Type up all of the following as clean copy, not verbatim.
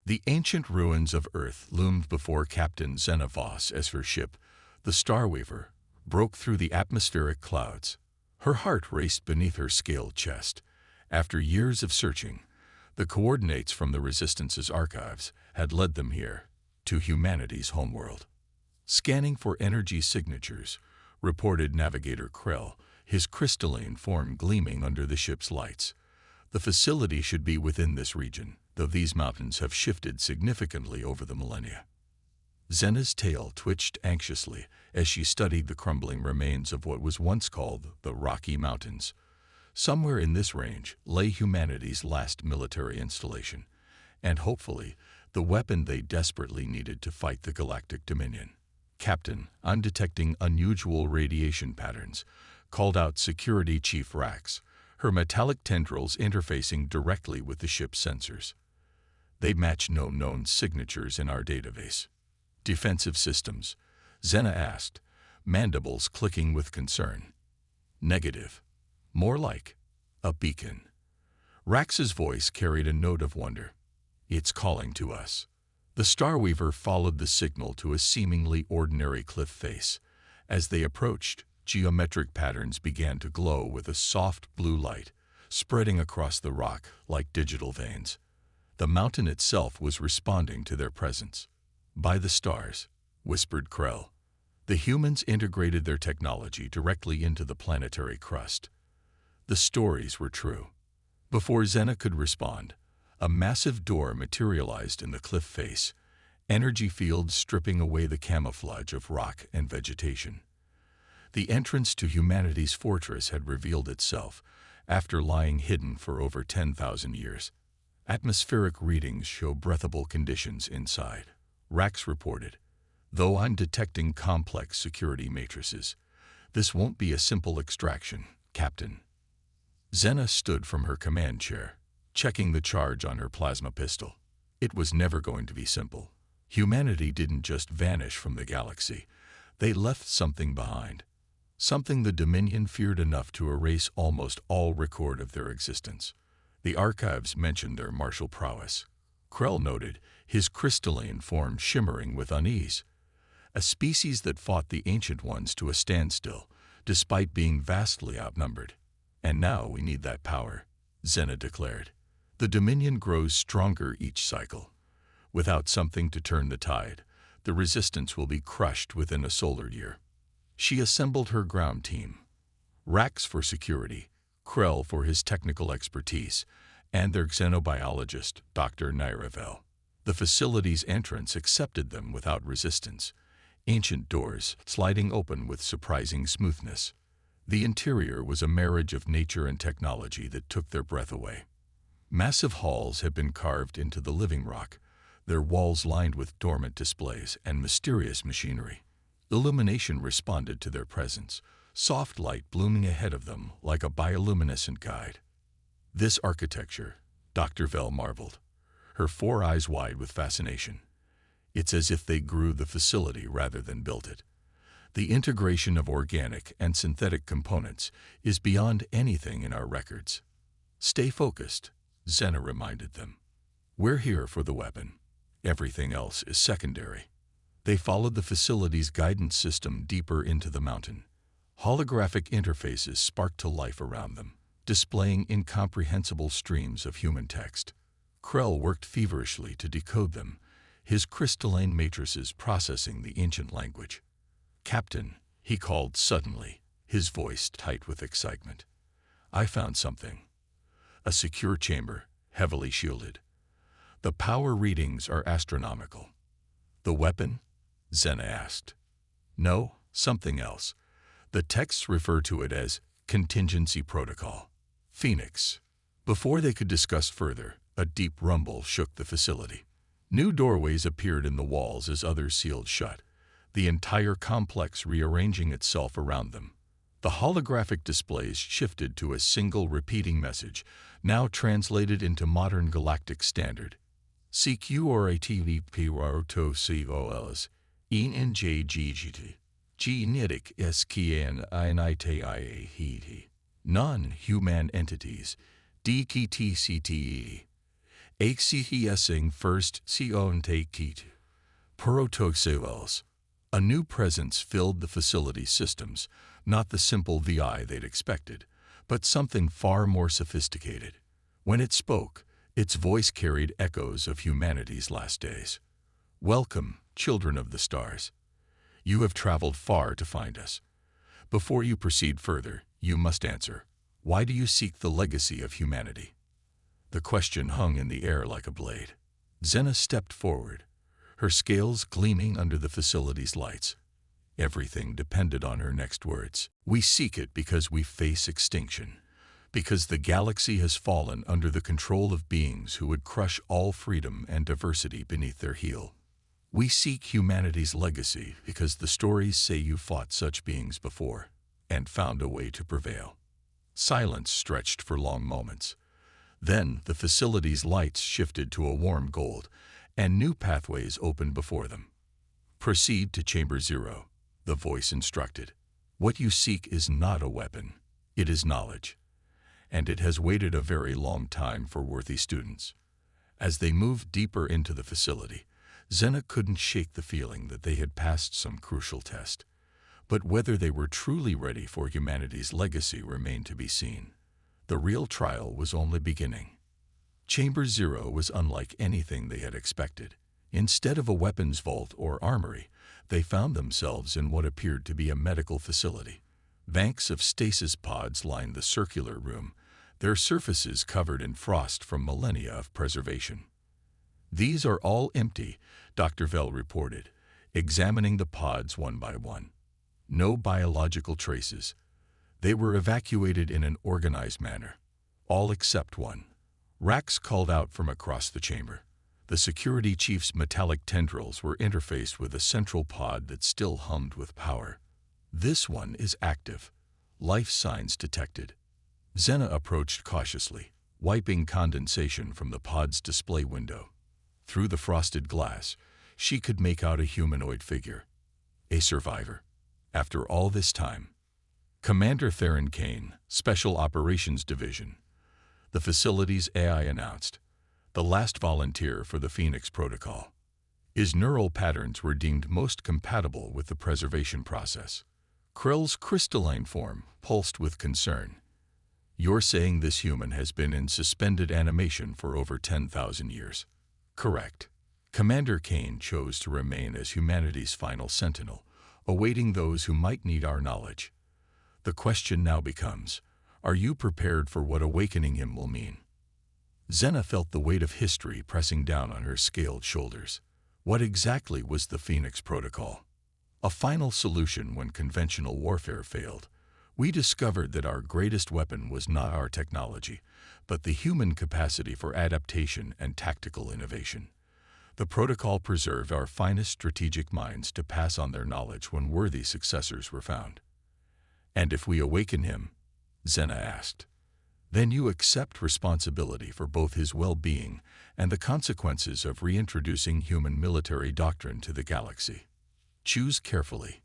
The ancient ruins of Earth loomed before Captain Xenavos as her ship, the Starweaver, broke through the atmospheric clouds. Her heart raced beneath her scaled chest. After years of searching, the coordinates from the Resistance's archives had led them here, to humanity's homeworld. Scanning for energy signatures, reported Navigator Krell, his crystalline form gleaming under the ship's lights. The facility should be within this region, though these mountains have shifted significantly over the millennia. Xena's tail twitched anxiously as she studied the crumbling remains of what was once called the Rocky Mountains. Somewhere in this range lay humanity's last military installation, and hopefully the weapon they desperately needed to fight the Galactic Dominion. "Captain, I'm detecting unusual radiation patterns," called out Security Chief Rax, her metallic tendrils interfacing directly with the ship's sensors. "They match no known signatures in our database." "Defensive systems?" Xena asked, mandibles clicking with concern. "Negative. More like a beacon." Rax's voice carried a note of wonder. "It's calling to us." The Starweaver followed the signal to a seemingly ordinary cliff face. As they approached, geometric patterns began to glow with a soft blue light, spreading across the rock like digital veins. The mountain itself was responding to their presence. "By the stars," whispered Krell. The humans integrated their technology directly into the planetary crust. The stories were true. Before Xena could respond, a massive door materialized in the cliff face, energy fields stripping away the camouflage of rock and vegetation. The entrance to humanity's fortress had revealed itself, after lying hidden for over 10,000 years. Atmospheric readings show breathable conditions inside, Rax reported. "Though I'm detecting complex security matrices, this won't be a simple extraction, Captain." Xena stood from her command chair, checking the charge on her plasma pistol. It was never going to be simple. Humanity didn't just vanish from the galaxy. They left something behind. Something the Dominion feared enough to erase almost all record of their existence. The archives mentioned their martial prowess. Krell noted, his crystalline form shimmering with unease. A species that fought the Ancient Ones to a standstill, despite being vastly outnumbered. "And now we need that power," Xena declared. "The Dominion grows stronger each cycle. Without something to turn the tide, the Resistance will be crushed within a solar year." She assembled her ground team. Rax for security, Krell for his technical expertise, and their xenobiologist, Dr. Nyravel. The facility's entrance accepted them without resistance, ancient doors sliding open with surprising smoothness. The interior was a marriage of nature and technology that took their breath away. Massive halls had been carved into the living rock, their walls lined with dormant displays and mysterious machinery. Illumination responded to their presence, soft light blooming ahead of them like a bioluminescent guide. "This architecture," Dr. Vell marveled, her 4 eyes wide with fascination. "It's as if they grew the facility rather than built it. The integration of organic and synthetic components is beyond anything in our records." "Stay focused," Xena reminded them. "We're here for the weapon. Everything else is secondary." They followed the facility's guidance system deeper into the mountain. Holographic interfaces sparked to life around them, displaying incomprehensible streams of human text. Krell worked feverishly to decode them, his crystalline matrices processing the ancient language. "Captain," he called suddenly, his voice tight with excitement. "I found something. A secure chamber, heavily shielded. The power readings are astronomical." "The weapon?" Xena asked. "No, something else. The texts refer to it as Contingency Protocol. Phoenix." Before they could discuss further, a deep rumble shook the facility. New doorways appeared in the walls as others sealed shut, the entire complex rearranging itself around them. The holographic displays shifted to a single repeating message, now translated into modern galactic standard. "CQRATVP ROTOCOLS ENJGGT Genetic SKNINITIAHET Non-Human Entities DKTCTE ACESing first Sionte Kit. Protoxevals. A new presence filled the facility systems, not the simple VI they'd expected, but something far more sophisticated. When it spoke, its voice carried echoes of humanity's last days. Welcome, children of the stars. You have traveled far to find us. Before you proceed further, you must answer, why do you seek the legacy of humanity? The question hung in the air like a blade. Xena stepped forward, her scales gleaming under the facility's lights. Everything depended on her next words. We seek it because we face extinction, because the galaxy has fallen under the control of beings who would crush all freedom and diversity beneath their heel. We seek humanity's legacy because the stories say you fought such beings before and found a way to prevail. Silence stretched for long moments. Then the facility's lights shifted to a warm gold, and new pathways opened before them. Proceed to Chamber 0, the voice instructed. What you seek is not a weapon, it is knowledge. And it has waited a very long time for worthy students. As they moved deeper into the facility, Xena couldn't shake the feeling that they had passed some crucial test. But whether they were truly ready for humanity's legacy remained to be seen. The real trial was only beginning. Chamber 0 was unlike anything they had expected. Instead of a weapons vault or armory, they found themselves in what appeared to be a medical facility. Banks of stasis pods lined the circular room, their surfaces covered in frost from millennia of preservation. These are all empty, Dr. Vell reported, examining the pods one by one. No biological traces. They were evacuated in an organized manner. All except one. Rax called out from across the chamber. The security chief's metallic tendrils were interfaced with a central pod that still hummed with power. This one is active. Life signs detected. Xena approached cautiously, wiping condensation from the pod's display window. Through the frosted glass, she could make out a humanoid figure. A survivor. After all this time. Commander Theron Kane, Special Operations Division. The facility's AI announced. The last volunteer for the Phoenix Protocol. His neural patterns were deemed most compatible with the preservation process. Krell's crystalline form pulsed with concern. You're saying this human has been in suspended animation for over 10,000 years. Correct. Commander Kane chose to remain as humanity's final sentinel, awaiting those who might need our knowledge. The question now becomes, are you prepared for what awakening him will mean? Xena felt the weight of history pressing down on her scaled shoulders. What exactly was the Phoenix Protocol? A final solution when conventional warfare failed. We discovered that our greatest weapon was not our technology, but the human capacity for adaptation and tactical innovation. The protocol preserved our finest strategic minds to pass on their knowledge when worthy successors were found. And if we awaken him, Xena asked, then you accept responsibility for both his well-being and the consequences of reintroducing human military doctrine to the galaxy. Choose carefully.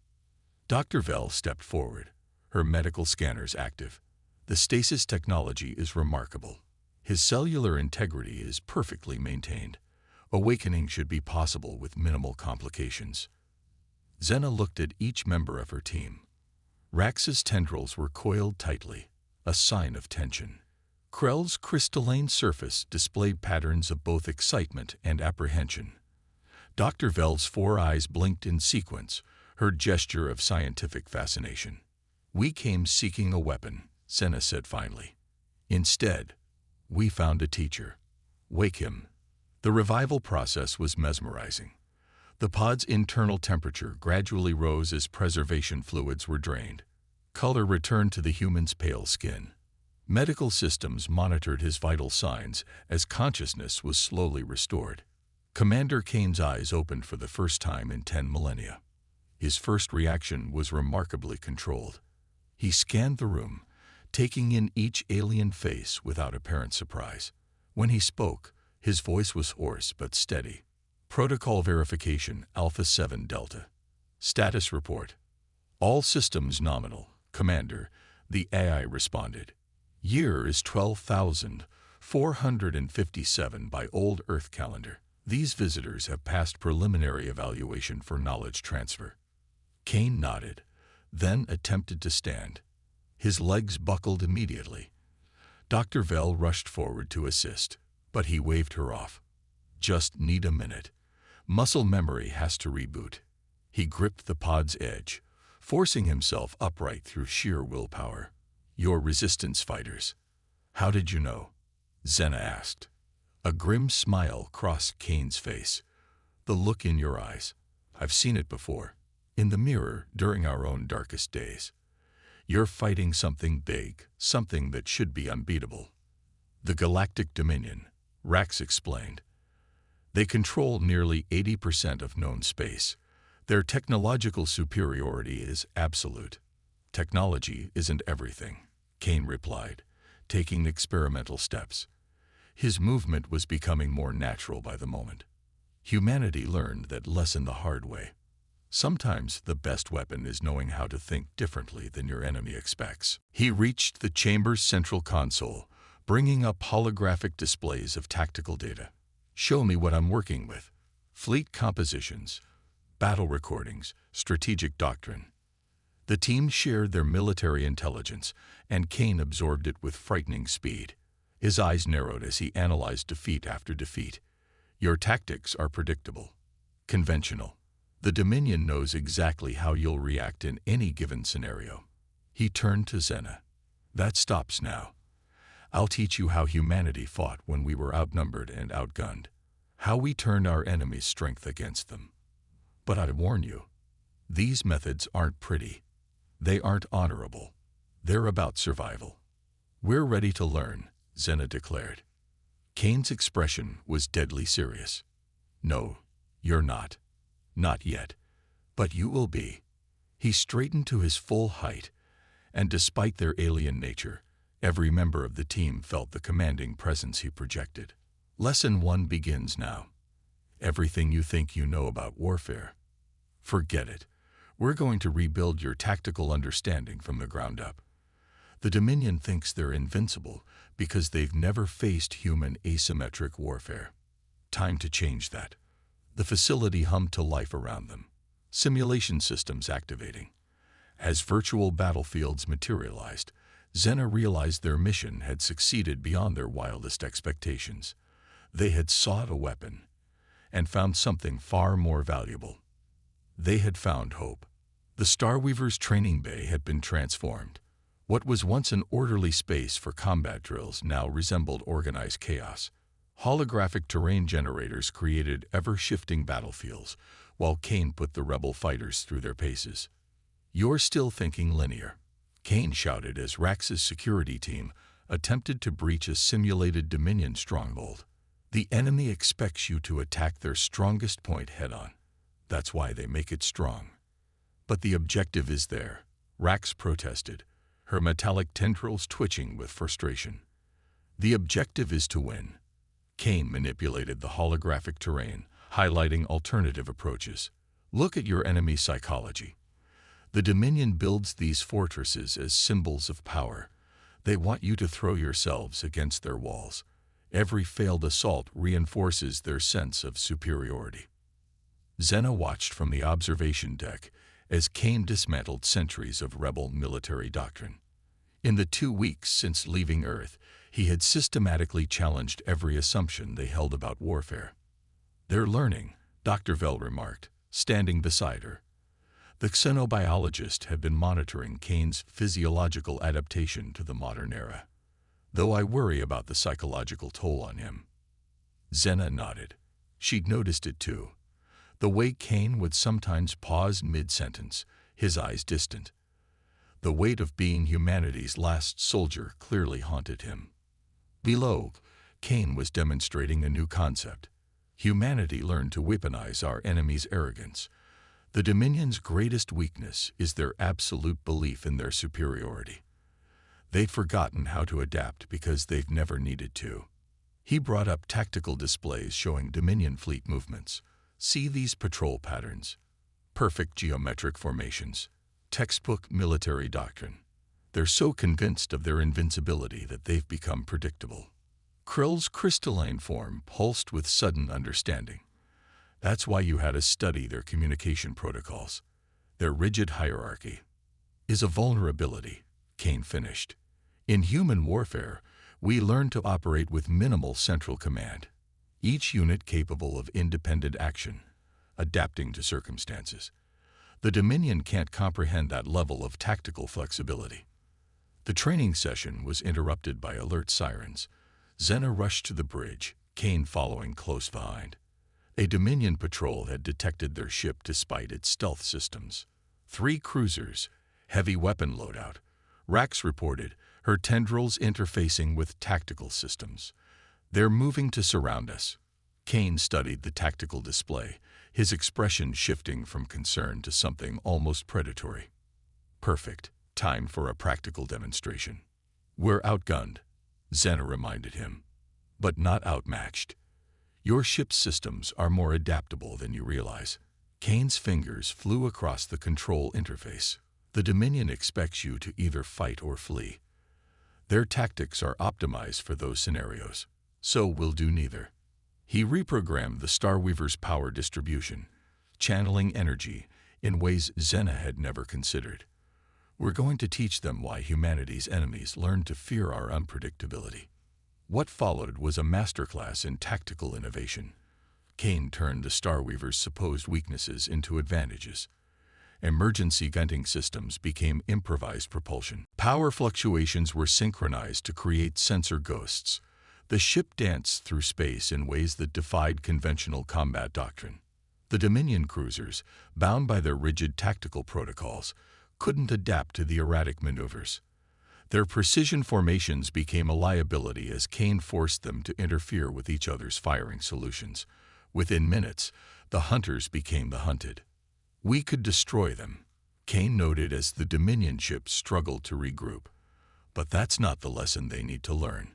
Dr. Vell stepped forward, her medical scanners active. The stasis technology is remarkable. His cellular integrity is perfectly maintained. Awakening should be possible with minimal complications. Xena looked at each member of her team. Rax's tendrils were coiled tightly, a sign of tension. Krell's crystalline surface displayed patterns of both excitement and apprehension. Dr. Vell's 4 eyes blinked in sequence, her gesture of scientific fascination. We came seeking a weapon, Xena said finally. Instead, we found a teacher. Wake him. The revival process was mesmerizing. The pod's internal temperature gradually rose as preservation fluids were drained. Color returned to the human's pale skin. Medical systems monitored his vital signs as consciousness was slowly restored. Commander Kane's eyes opened for the first time in 10 millennia. His first reaction was remarkably controlled. He scanned the room, taking in each alien face without apparent surprise. When he spoke, his voice was hoarse but steady. Protocol verification, Alpha 7 Delta. Status report. All systems nominal, Commander, the AI responded. Year is 12,000. 457 by Old Earth calendar. These visitors have passed preliminary evaluation for knowledge transfer. Kane nodded, then attempted to stand. His legs buckled immediately. Dr. Vell rushed forward to assist, but he waved her off. Just need a minute. Muscle memory has to reboot. He gripped the pod's edge, forcing himself upright through sheer willpower. You're resistance fighters. How did you know? Xena asked. A grim smile crossed Kane's face. The look in your eyes. I've seen it before. In the mirror during our own darkest days. You're fighting something big, something that should be unbeatable. The Galactic Dominion, Rax explained. They control nearly 80% of known space. Their technological superiority is absolute. Technology isn't everything, Kane replied, taking experimental steps. His movement was becoming more natural by the moment. Humanity learned that lesson the hard way. Sometimes the best weapon is knowing how to think differently than your enemy expects. He reached the chamber's central console, bringing up holographic displays of tactical data. Show me what I'm working with. Fleet compositions, battle recordings, strategic doctrine. The team shared their military intelligence, and Kane absorbed it with frightening speed. His eyes narrowed as he analyzed defeat after defeat. Your tactics are predictable, conventional. The Dominion knows exactly how you'll react in any given scenario. He turned to Xena. That stops now. I'll teach you how humanity fought when we were outnumbered and outgunned. How we turned our enemy's strength against them. But I warn you, these methods aren't pretty. They aren't honorable. They're about survival. We're ready to learn, Xena declared. Kane's expression was deadly serious. No, you're not. Not yet. But you will be. He straightened to his full height, and despite their alien nature, every member of the team felt the commanding presence he projected. Lesson 1 begins now. Everything you think you know about warfare. Forget it. We're going to rebuild your tactical understanding from the ground up. The Dominion thinks they're invincible because they've never faced human asymmetric warfare. Time to change that. The facility hummed to life around them, simulation systems activating. As virtual battlefields materialized, Xena realized their mission had succeeded beyond their wildest expectations. They had sought a weapon and found something far more valuable. They had found hope. The Starweaver's training bay had been transformed. What was once an orderly space for combat drills now resembled organized chaos. Holographic terrain generators created ever-shifting battlefields, while Kane put the rebel fighters through their paces. You're still thinking linear, Kane shouted as Rax's security team attempted to breach a simulated Dominion stronghold. The enemy expects you to attack their strongest point head-on. That's why they make it strong. But the objective is there, Rax protested, her metallic tendrils twitching with frustration. The objective is to win. Kane manipulated the holographic terrain, highlighting alternative approaches. Look at your enemy's psychology. The Dominion builds these fortresses as symbols of power. They want you to throw yourselves against their walls. Every failed assault reinforces their sense of superiority. Xena watched from the observation deck as Kane dismantled centuries of rebel military doctrine. In the 2 weeks since leaving Earth, he had systematically challenged every assumption they held about warfare. They're learning, Dr. Vell remarked, standing beside her. The xenobiologist had been monitoring Kane's physiological adaptation to the modern era, though I worry about the psychological toll on him. Xena nodded. She'd noticed it too. The way Kane would sometimes pause mid-sentence, his eyes distant. The weight of being humanity's last soldier clearly haunted him. Below, Kane was demonstrating a new concept. Humanity learned to weaponize our enemy's arrogance. The Dominion's greatest weakness is their absolute belief in their superiority. They've forgotten how to adapt because they've never needed to. He brought up tactical displays showing Dominion fleet movements. See these patrol patterns. Perfect geometric formations. Textbook military doctrine. They're so convinced of their invincibility that they've become predictable. Krill's crystalline form pulsed with sudden understanding. That's why you had to study their communication protocols. Their rigid hierarchy is a vulnerability, Kane finished. In human warfare, we learn to operate with minimal central command, each unit capable of independent action, adapting to circumstances. The Dominion can't comprehend that level of tactical flexibility. The training session was interrupted by alert sirens. Xena rushed to the bridge, Kane following close behind. A Dominion patrol had detected their ship despite its stealth systems. 3 cruisers, heavy weapon loadout. Rax reported, her tendrils interfacing with tactical systems. They're moving to surround us. Kane studied the tactical display, his expression shifting from concern to something almost predatory. Perfect. Time for a practical demonstration. We're outgunned, Xena reminded him, but not outmatched. Your ship's systems are more adaptable than you realize. Kane's fingers flew across the control interface. The Dominion expects you to either fight or flee. Their tactics are optimized for those scenarios, so we'll do neither. He reprogrammed the Starweaver's power distribution, channeling energy in ways Xena had never considered. We're going to teach them why humanity's enemies learn to fear our unpredictability. What followed was a masterclass in tactical innovation. Kane turned the Starweaver's supposed weaknesses into advantages. Emergency gunting systems became improvised propulsion. Power fluctuations were synchronized to create sensor ghosts. The ship danced through space in ways that defied conventional combat doctrine. The Dominion cruisers, bound by their rigid tactical protocols, couldn't adapt to the erratic maneuvers. Their precision formations became a liability as Kane forced them to interfere with each other's firing solutions. Within minutes, the hunters became the hunted. We could destroy them, Kane noted as the Dominion ships struggled to regroup. But that's not the lesson they need to learn.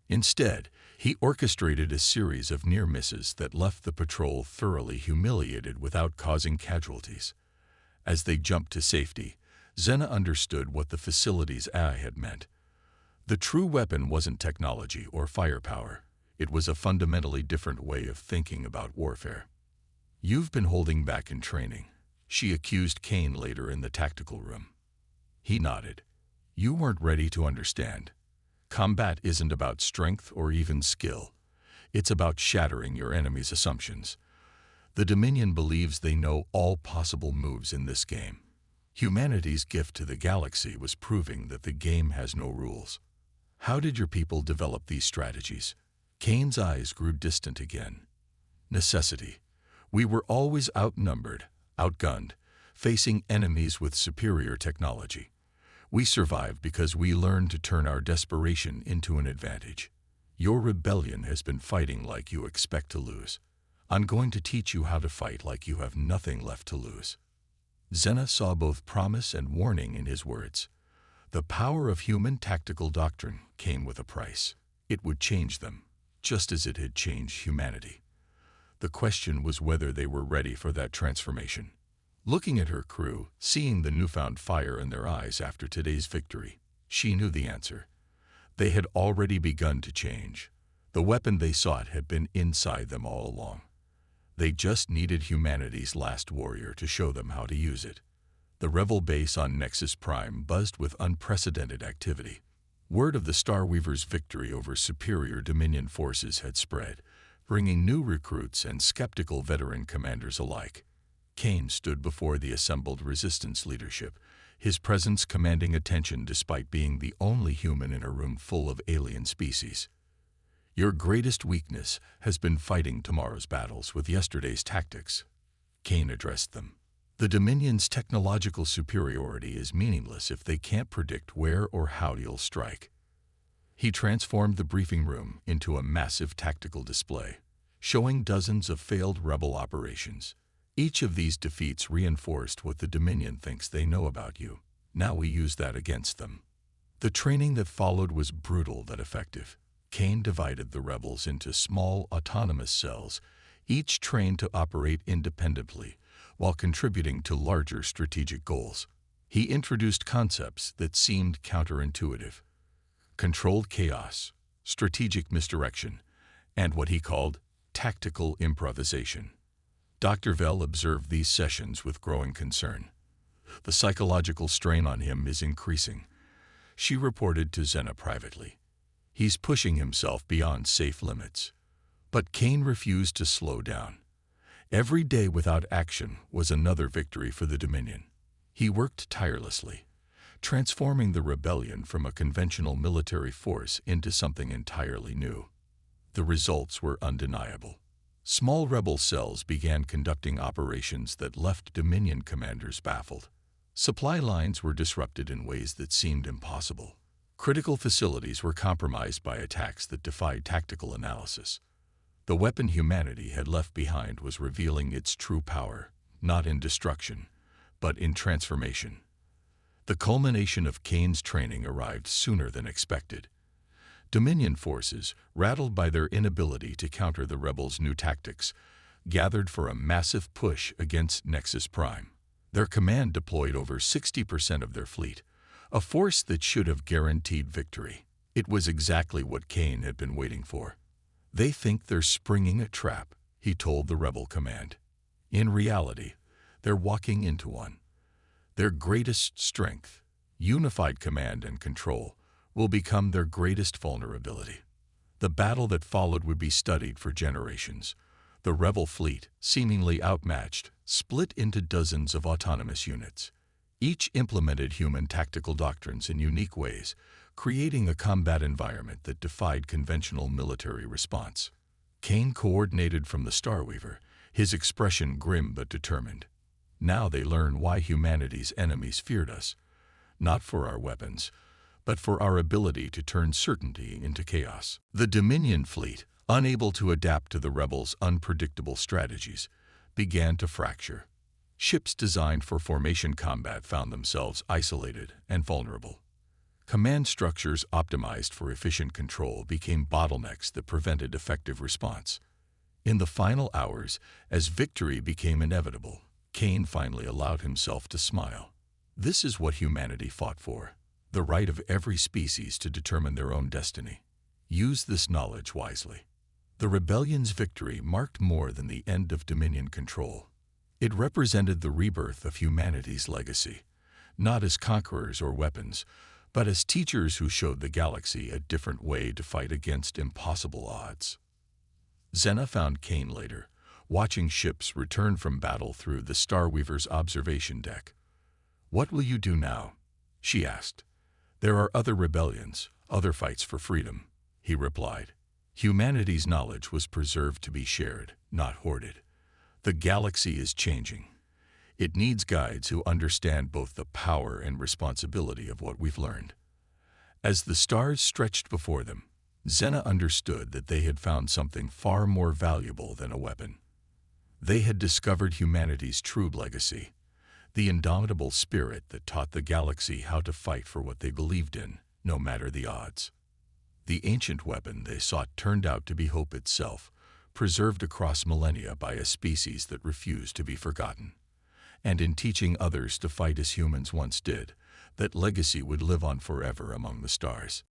Instead, he orchestrated a series of near misses that left the patrol thoroughly humiliated without causing casualties. As they jumped to safety, Xena understood what the facility's AI had meant. The true weapon wasn't technology or firepower. It was a fundamentally different way of thinking about warfare. You've been holding back in training, she accused Kane later in the tactical room. He nodded. You weren't ready to understand. Combat isn't about strength or even skill. It's about shattering your enemy's assumptions. The Dominion believes they know all possible moves in this game. Humanity's gift to the galaxy was proving that the game has no rules. How did your people develop these strategies? Kane's eyes grew distant again. Necessity. We were always outnumbered, outgunned, facing enemies with superior technology. We survived because we learned to turn our desperation into an advantage. Your rebellion has been fighting like you expect to lose. I'm going to teach you how to fight like you have nothing left to lose. Xena saw both promise and warning in his words. The power of human tactical doctrine came with a price. It would change them, just as it had changed humanity. The question was whether they were ready for that transformation. Looking at her crew, seeing the newfound fire in their eyes after today's victory, she knew the answer. They had already begun to change. The weapon they sought had been inside them all along. They just needed humanity's last warrior to show them how to use it. The Revel base on Nexus Prime buzzed with unprecedented activity. Word of the Starweaver's victory over superior Dominion forces had spread, bringing new recruits and skeptical veteran commanders alike. Kane stood before the assembled resistance leadership, his presence commanding attention despite being the only human in a room full of alien species. Your greatest weakness has been fighting tomorrow's battles with yesterday's tactics. Kane addressed them. The Dominion's technological superiority is meaningless if they can't predict where or how you'll strike. He transformed the briefing room into a massive tactical display, showing dozens of failed rebel operations. Each of these defeats reinforced what the Dominion thinks they know about you. Now we use that against them. The training that followed was brutal but effective. Kane divided the rebels into small, autonomous cells, each trained to operate independently, while contributing to larger strategic goals. He introduced concepts that seemed counterintuitive. Controlled chaos, strategic misdirection, and what he called tactical improvisation. Dr. Vell observed these sessions with growing concern. The psychological strain on him is increasing, she reported to Xena privately. He's pushing himself beyond safe limits. But Kane refused to slow down. Every day without action was another victory for the Dominion. He worked tirelessly, transforming the rebellion from a conventional military force into something entirely new. The results were undeniable. Small rebel cells began conducting operations that left Dominion commanders baffled. Supply lines were disrupted in ways that seemed impossible. Critical facilities were compromised by attacks that defied tactical analysis. The weapon humanity had left behind was revealing its true power, not in destruction, but in transformation. The culmination of Kane's training arrived sooner than expected. Dominion forces, rattled by their inability to counter the rebels' new tactics, gathered for a massive push against Nexus Prime. Their command deployed over 60% of their fleet, a force that should have guaranteed victory. It was exactly what Kane had been waiting for. "They think they're springing a trap," he told the rebel command. "In reality, they're walking into one. Their greatest strength, unified command and control, will become their greatest vulnerability." The battle that followed would be studied for generations. The rebel fleet, seemingly outmatched, split into dozens of autonomous units. Each implemented human tactical doctrines in unique ways, creating a combat environment that defied conventional military response. Kane coordinated from the Starweaver, his expression grim but determined. "Now they learn why humanity's enemies feared us, not for our weapons, but for our ability to turn certainty into chaos." The Dominion fleet, unable to adapt to the rebels' unpredictable strategies, began to fracture. Ships designed for formation combat found themselves isolated and vulnerable. Command structures optimized for efficient control became bottlenecks that prevented effective response. In the final hours, as victory became inevitable, Kane finally allowed himself to smile. This is what humanity fought for: the right of every species to determine their own destiny. Use this knowledge wisely. The rebellion's victory marked more than the end of Dominion control. It represented the rebirth of humanity's legacy, not as conquerors or weapons, but as teachers who showed the galaxy a different way to fight against impossible odds. Xena found Kane later, watching ships return from battle through the Starweaver's observation deck. "What will you do now?" she asked. "There are other rebellions, other fights for freedom," he replied. Humanity's knowledge was preserved to be shared, not hoarded. The galaxy is changing. It needs guides who understand both the power and responsibility of what we've learned. As the stars stretched before them, Xena understood that they had found something far more valuable than a weapon. They had discovered humanity's true legacy, the indomitable spirit that taught the galaxy how to fight for what they believed in, no matter the odds. The ancient weapon they sought turned out to be hope itself, preserved across millennia by a species that refused to be forgotten. And in teaching others to fight as humans once did, that legacy would live on forever among the stars.